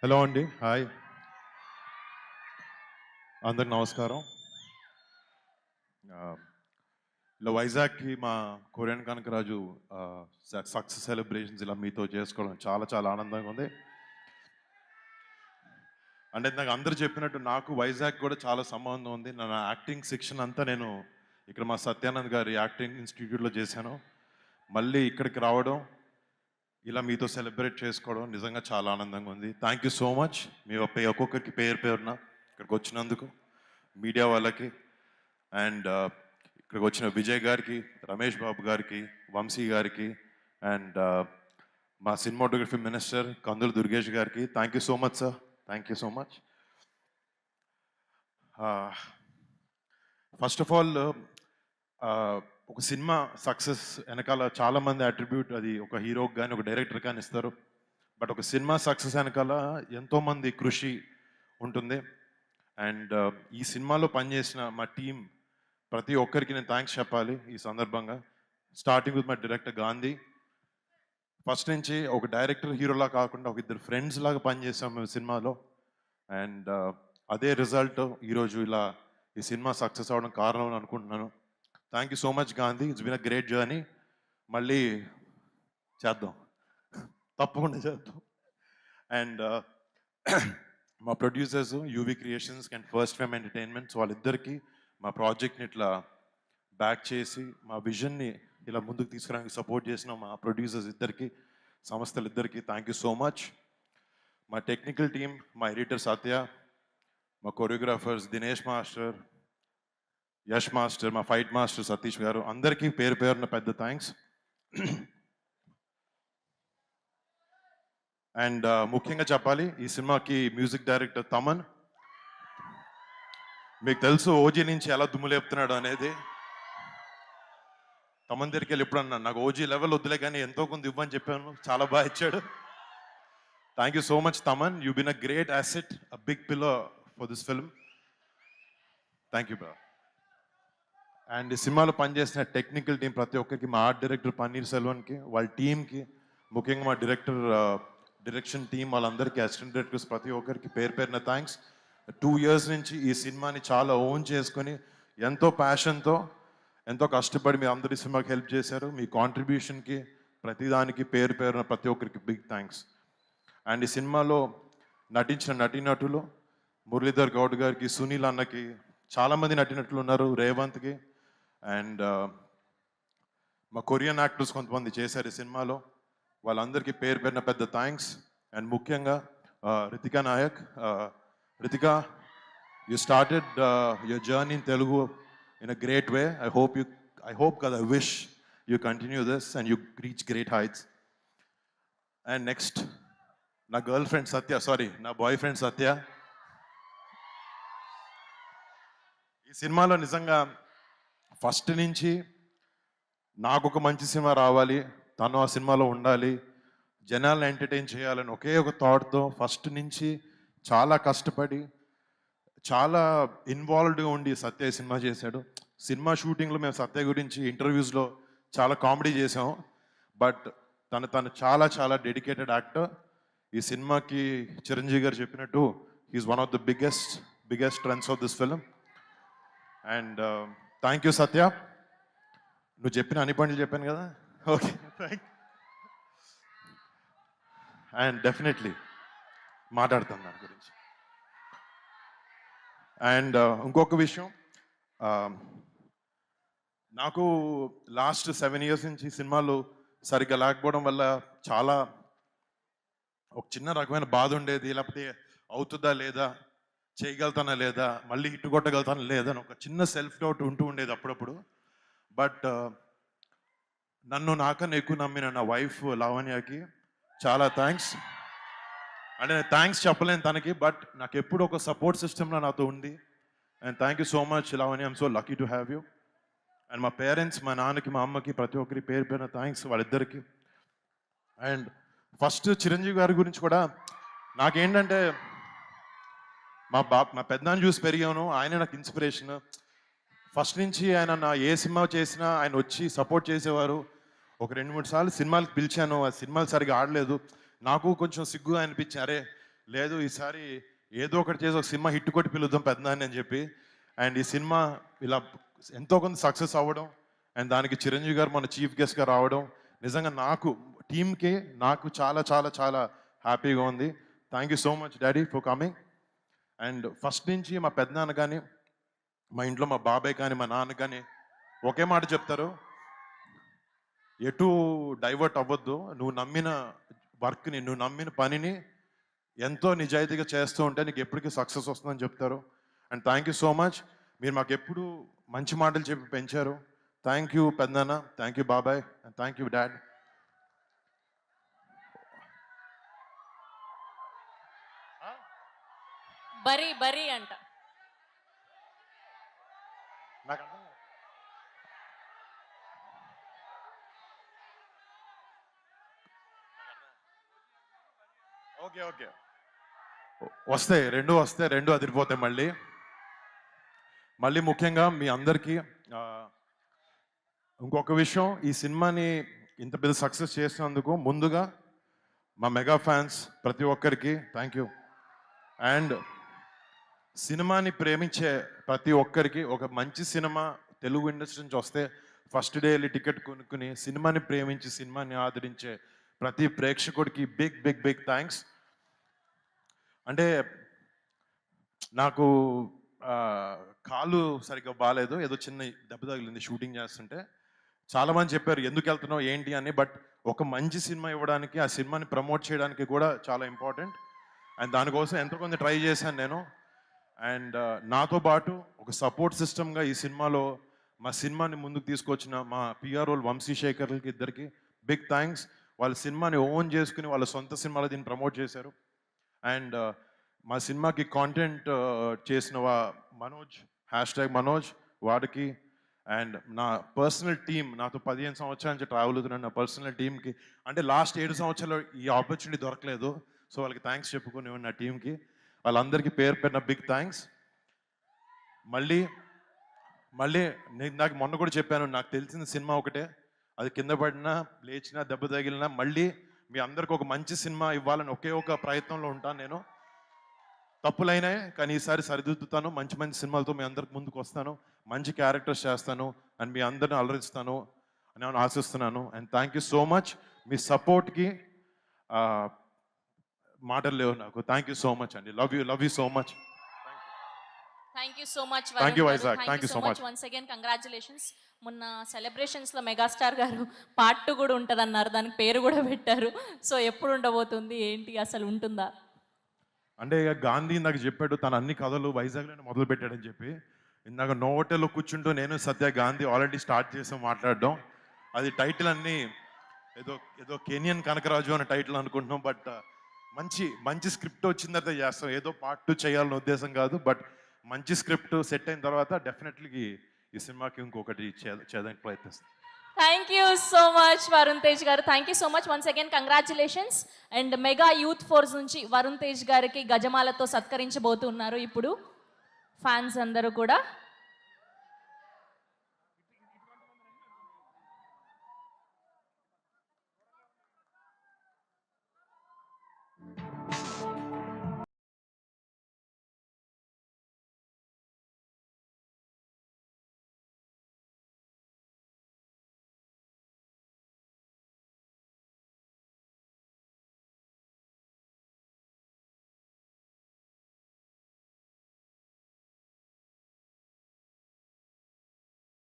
Hello అండి, hi, అందరికి నమస్కారం. ఇలా వైజాగ్కి మా కొరియన్ కనకరాజు సక్సెస్ సెలబ్రేషన్స్ ఇలా మీతో చేసుకోవడం చాలా చాలా ఆనందంగా ఉంది. అంటే నాకు అందరు చెప్పినట్టు నాకు వైజాగ్ కూడా చాలా సంబంధం ఉంది. నా యాక్టింగ్ శిక్షణ అంతా నేను ఇక్కడ మా సత్యానంద్ గారి యాక్టింగ్ ఇన్స్టిట్యూట్లో చేశాను. మళ్ళీ ఇక్కడికి రావడం, ఇలా మీతో సెలబ్రేట్ చేసుకోవడం నిజంగా చాలా ఆనందంగా ఉంది. Thank you so much. మీ ఒక్కొక్కరికి పేరు పేరున ఇక్కడికి వచ్చినందుకు, మీడియా వాళ్ళకి అండ్ ఇక్కడికి వచ్చిన విజయ్ గారికి, రమేష్ బాబు గారికి, వంశీ గారికి అండ్ మా సినిమాటోగ్రఫీ మినిస్టర్ కందులు దుర్గేష్ గారికి thank you so much sir. Thank you so much. First of all ఒక సినిమా సక్సెస్ వెనకాల చాలామంది అట్రిబ్యూట్ అది ఒక హీరోకి కానీ ఒక డైరెక్టర్ కానీ ఇస్తారు. బట్ ఒక సినిమా సక్సెస్ వెనకాల ఎంతోమంది కృషి ఉంటుంది. అండ్ ఈ సినిమాలో పనిచేసిన మా టీం ప్రతి ఒక్కరికి నేను థ్యాంక్స్ చెప్పాలి ఈ సందర్భంగా. Starting with my director Gandhi. First నుంచి ఒక డైరెక్టర్ హీరోలా కాకుండా ఒక ఇద్దరు ఫ్రెండ్స్ లాగా పనిచేసాం మేము సినిమాలో. అండ్ అదే రిజల్ట్ ఈరోజు ఇలా ఈ సినిమా సక్సెస్ అవ్వడం కారణం అని అనుకుంటున్నాను. Thank you so much Gandhi, it's been a great journey. మళ్ళీ చేద్దాం, తప్పకుండా చేద్దాం. అండ్ మా producers UV Creations and First Fame Entertainments వాళ్ళిద్దరికీ మా ప్రాజెక్ట్ని ఇట్లా బ్యాక్ చేసి మా విజన్ని ఇలా ముందుకు తీసుకురావడానికి సపోర్ట్ చేసిన మా ప్రొడ్యూసర్స్ ఇద్దరికి, సంస్థలు ఇద్దరికి థ్యాంక్ యూ సో మచ్. మా టెక్నికల్ టీమ్, మా ఎడిటర్ సత్య, మా choreographers Dinesh master, Yash master, మా ఫైట్ మాస్టర్ సతీష్ గారు, అందరికీ పేరు పేరున పెద్ద థ్యాంక్స్. అండ్ ముఖ్యంగా చెప్పాలి, ఈ సినిమాకి మ్యూజిక్ డైరెక్టర్ తమన్. మీకు తెలుసు ఓజీ నుంచి ఎలా దుమ్ములేపుతున్నాడు అనేది. తమన్ దగ్గరికి వెళ్ళి ఎప్పుడు అన్నాను, నాకు ఓజీ లెవెల్ వద్దులే కానీ ఎంతో కొంత ఇవ్వని చెప్పాను, చాలా బాగా ఇచ్చాడు. Thank you so much Thaman, you been a great asset, a big pillar for this film. Thank you bro. And ఈ సినిమాలో పనిచేసిన టెక్నికల్ టీం ప్రతి ఒక్కరికి, మా ఆర్ట్ డైరెక్టర్ పన్నీర్ సెల్వన్కి, వాళ్ళ టీంకి, ముఖ్యంగా మా డైరెక్షన్ టీం వాళ్ళందరికీ, అసిస్టెంట్ డైరెక్టర్స్ ప్రతి ఒక్కరికి పేరు పేరున థ్యాంక్స్. 2 years నుంచి ఈ సినిమాని చాలా ఓన్ చేసుకొని ఎంతో ప్యాషన్తో ఎంతో కష్టపడి మీ అందరి సినిమాకి హెల్ప్ చేశారు. మీ కాంట్రిబ్యూషన్కి ప్రతిదానికి పేరు పేరున ప్రతి ఒక్కరికి బిగ్ థ్యాంక్స్. అండ్ ఈ సినిమాలో నటించిన నటీనటులు మురళీధర్ గౌడ్ గారికి, సునీల్ అన్నకి, చాలామంది నటినట్లు ఉన్నారు, రేవంత్కి. అండ్ మా కొరియన్ యాక్టర్స్ కొంతమంది చేశారు ఈ సినిమాలో, వాళ్ళందరికీ పేరు పేరున పెద్ద థ్యాంక్స్. అండ్ ముఖ్యంగా Ritika Nayak. Ritika, you started your journey in Telugu in a great way. I wish you continue this and you reach great heights. And next, నా గర్ల్ ఫ్రెండ్ సత్య, సారీ నా బాయ్ ఫ్రెండ్ సత్య. ఈ సినిమాలో నిజంగా ఫస్ట్ నుంచి నాకు ఒక మంచి సినిమా రావాలి, తను ఆ సినిమాలో ఉండాలి, జనాలను ఎంటర్టైన్ చేయాలని ఒకే ఒక థాట్తో ఫస్ట్ నుంచి చాలా కష్టపడి చాలా ఇన్వాల్వ్డ్గా ఉండి సత్య సినిమా చేశాడు. సినిమా షూటింగ్లో మేము సత్య గురించి ఇంటర్వ్యూస్లో చాలా కామెడీ చేసాం. బట్ తను చాలా చాలా డెడికేటెడ్ యాక్టర్. ఈ సినిమాకి చిరంజీవి గారు చెప్పినట్టు he's one of the biggest strengths of this film. And thank you Satya. నువ్వు చెప్పిన అన్ని పనులు చెప్పాను కదా, ఓకే థ్యాంక్. అండ్ డెఫినెట్లీ మాట్లాడతాను దాని గురించి. అండ్ ఇంకొక విషయం, నాకు లాస్ట్ 7 years నుంచి సినిమాలు సరిగ్గా లేకపోవడం వల్ల చాలా ఒక చిన్న రకమైన బాధ ఉండేది. లేకపోతే అవుతుందా లేదా, చేయగలుగుతానా లేదా, మళ్ళీ హిట్ కొట్టగలుగుతానా లేదా అని ఒక చిన్న సెల్ఫ్ డౌట్ ఉంటూ ఉండేది అప్పుడప్పుడు. బట్ నన్ను నాకన్నా ఎక్కువ నమ్మిన నా వైఫ్ లావణ్యకి చాలా థ్యాంక్స్. అంటే నేను థ్యాంక్స్ చెప్పలేను తనకి, బట్ నాకు ఎప్పుడు ఒక సపోర్ట్ సిస్టమ్లో నాతో ఉంది. And thank you so much Lavanya, I'm so lucky to have you. And మా పేరెంట్స్, మా నాన్నకి, మా అమ్మకి, ప్రతి ఒక్కరి పేరు పేరున థ్యాంక్స్ వాళ్ళిద్దరికి. అండ్ ఫస్ట్ చిరంజీవి గారి గురించి కూడా నాకేంటంటే, మా పెద్దనాన్ని చూసి పెరిగాను, ఆయనే నాకు ఇన్స్పిరేషన్. ఫస్ట్ నుంచి ఆయన నా ఏ సినిమా చేసినా ఆయన వచ్చి సపోర్ట్ చేసేవారు. ఒక 2-3 సార్లు సినిమాలకు పిలిచాను, ఆ సినిమాలు సరిగా ఆడలేదు, నాకు కొంచెం సిగ్గుగా అనిపించి, అరే లేదు ఈసారి ఏదో ఒకటి చేసి ఒక సినిమా హిట్ కొట్టి పిలుద్దాం పెద్దనాన్ని అని చెప్పి. అండ్ ఈ సినిమా ఇలా ఎంతో కొంత సక్సెస్ అవ్వడం అండ్ దానికి చిరంజీవి గారు మన చీఫ్ గెస్ట్గా రావడం నిజంగా నాకు టీమ్కి నాకు చాలా చాలా చాలా హ్యాపీగా ఉంది. Thank you so much daddy for coming. And first నుంచి మా పెద్దనాన్న కానీ మా ఇంట్లో మా బాబాయ్ కానీ మా నాన్న కానీ ఒకే మాట చెప్తారు, ఎటు డైవర్ట్ అవ్వద్దు, నువ్వు నమ్మిన వర్క్ని నువ్వు నమ్మిన పనిని ఎంతో నిజాయితీగా చేస్తూ ఉంటే నీకు ఎప్పటికీ సక్సెస్ వస్తుందని చెప్తారు. And thank you so much, మీరు మాకు ఎప్పుడు మంచి మాటలు చెప్పి పెంచారు. థ్యాంక్ యూ పెద్దనాన్న, థ్యాంక్ యూ బాబాయ్, అండ్ థ్యాంక్ యూ డాడ్. బరీ బరీ అంట. నాకు అర్థం కాదు. ఓకే ఓకే వస్తాయి, రెండు అదిరిపోతాయి. మళ్ళీ ముఖ్యంగా మీ అందరికీ ఇంకొక విషయం, ఈ సినిమాని ఇంత పెద్ద సక్సెస్ చేసినందుకు ముందుగా మా మెగా ఫ్యాన్స్ ప్రతి ఒక్కరికి థ్యాంక్ యూ. అండ్ సినిమాని ప్రేమించే ప్రతి ఒక్కరికి, ఒక మంచి సినిమా తెలుగు ఇండస్ట్రీ నుంచి వస్తే ఫస్ట్ డే వెళ్ళి టికెట్ కొనుక్కుని సినిమాని ప్రేమించి సినిమాని ఆదరించే ప్రతి ప్రేక్షకుడికి బిగ్ బిగ్ బిగ్ థ్యాంక్స్. అంటే నాకు కాలు సరిగ్గా బాగాలేదు, ఏదో చిన్న దెబ్బ తగిలింది షూటింగ్ చేస్తుంటే. చాలామంది చెప్పారు ఎందుకు వెళ్తున్నావు ఏంటి అని, బట్ ఒక మంచి సినిమా ఇవ్వడానికి ఆ సినిమాని ప్రమోట్ చేయడానికి కూడా చాలా ఇంపార్టెంట్. అండ్ దానికోసం ఎంతో కొంత ట్రై చేశాను నేను. అండ్ నాతో పాటు ఒక సపోర్ట్ సిస్టమ్గా ఈ సినిమాలో మా సినిమాని ముందుకు తీసుకొచ్చిన మా పిఆర్ఓలు వంశీశేఖర్లకి ఇద్దరికి బిగ్ థ్యాంక్స్. వాళ్ళ సినిమాని ఓన్ చేసుకుని వాళ్ళ సొంత సినిమాలో దీన్ని ప్రమోట్ చేశారు. అండ్ మా సినిమాకి కాంటెంట్ చేసిన మనోజ్ #మనోజ్ వాడికి, అండ్ నా పర్సనల్ టీమ్, నాతో 15 సంవత్సరాల నుంచి ట్రావెల్ అవుతున్నాను, నా పర్సనల్ టీమ్కి, అంటే లాస్ట్ 7 సంవత్సరాలు ఈ ఆపర్చునిటీ దొరకలేదు, సో వాళ్ళకి థ్యాంక్స్ చెప్పుకుని నా టీంకి వాళ్ళందరికీ పేరు పేరున బిగ్ థ్యాంక్స్. మళ్ళీ నేను నాకు మొన్న కూడా చెప్పాను, నాకు తెలిసిన సినిమా ఒకటే, అది కింద పడినా లేచినా దెబ్బ తగిలినా మళ్ళీ మీ అందరికి ఒక మంచి సినిమా ఇవ్వాలని ఒకే ఒక ప్రయత్నంలో ఉంటాను. నేను తప్పులైనాయి కానీ ఈసారి సరిదిద్దుతాను, మంచి మంచి సినిమాలతో మీ అందరికి ముందుకు వస్తాను, మంచి క్యారెక్టర్స్ చేస్తాను అండ్ మీ అందరిని అలరిస్తాను అని నేను ఆశిస్తున్నాను. And thank you so much, మీ సపోర్ట్కి మాటలు లేవు నాకు. థ్యాంక్ యూ సో మచ్ అండి, love you so much. Thank you so much. Thank you Vizag, thank you so much. Once again congratulations. మొన్న సెలబ్రేషన్స్లో మెగాస్టార్ గారు పార్ట్ 2 కూడా ఉంటుంది అన్నారు, దానికి పేరు కూడా పెట్టారు. సో ఎప్పుడు ఉండబోతుంది ఏంటి, అసలు ఉంటుందా? అంటే ఇక గాంధీ ఇందాక చెప్పాడు తన అన్ని కథలు వైజాగ్లోనే మొదలు పెట్టాడని చెప్పి. ఇందాక నోటెల్లో కూర్చుంటూ నేను సత్య గాంధీ ఆల్రెడీ స్టార్ట్ చేసాం మాట్లాడడం. అది టైటిల్ అన్నీ ఏదో కెనియన్ కనకరాజు అనే టైటిల్ అనుకుంటున్నాం, బట్ మంచి స్క్రిప్ట్ వచ్చిన తర్వాత చేస్తాం, ఏదో పార్ట్ 2 చేయాలన్న ఉద్దేశం కాదు, బట్ మంచి స్క్రిప్ట్ సెట్ అయిన తర్వాత డెఫినెట్లీ ఈ సినిమాకి ఇంకొకటి చేయడానికి ప్రయత్నిస్తాం. Thank you so much Varun Tej garu, thank you so much. Once again congratulations. And mega youth force నుంచి వరుణ్ తేజ్ గారికి గజమాలతో సత్కరించబోతున్నారు ఇప్పుడు ఫ్యాన్స్ అందరూ కూడా.